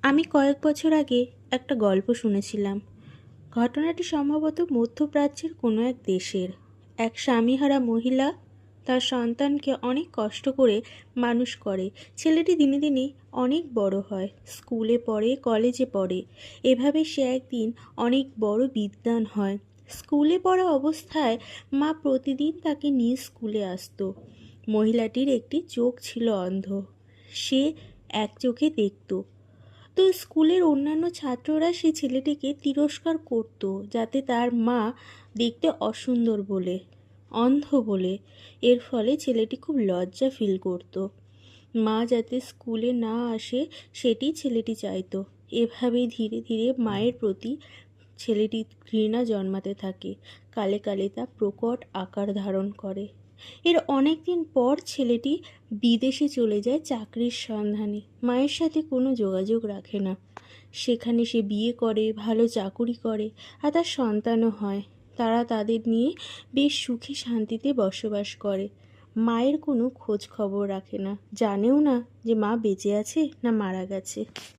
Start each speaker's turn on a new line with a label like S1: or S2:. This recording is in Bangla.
S1: আমি কয়েক বছর আগে একটা গল্প শুনেছিলাম। ঘটনাটি সম্ভবত মধ্যপ্রাচ্যের কোনো এক দেশের। এক স্বামীহারা মহিলা তার সন্তানকে অনেক কষ্ট করে মানুষ করে। ছেলেটি দিনে দিনে অনেক বড় হয়, স্কুলে পড়ে, কলেজে পড়ে। এভাবে সে একদিন অনেক বড় বিদ্বান হয়। স্কুলে পড়া অবস্থায় মা প্রতিদিন তাকে নিয়ে স্কুলে আসতো। মহিলাটির একটি চোখ ছিল অন্ধ, সে এক চোখে দেখতো। তো স্কুলের অন্যান্য ছাত্ররা সেই ছেলেটিকে তিরস্কার করত, যাতে তার মা দেখতে অসুন্দর বলে, অন্ধ বলে। এর ফলে ছেলেটি খুব লজ্জা ফিল করত। মা যাতে স্কুলে না আসে সেটি ছেলেটি চাইতো। এভাবেই ধীরে ধীরে মায়ের প্রতি ছেলেটি ঘৃণা জন্মাতে থাকে। কালে কালে তা প্রকট আকার ধারণ করে। এর অনেক দিন পর ছেলেটি বিদেশে চলে যায় চাকরির সন্ধানে। মায়ের সাথে কোনো যোগাযোগ রাখে না। সেখানে সে বিয়ে করে, ভালো চাকুরি করে, আর তার সন্তানও হয়। তারা তাদের নিয়ে বেশ সুখে শান্তিতে বসবাস করে। মায়ের কোনো খোঁজ খবর রাখে না, জানেও না যে মা বেঁচে আছে না মারা গেছে।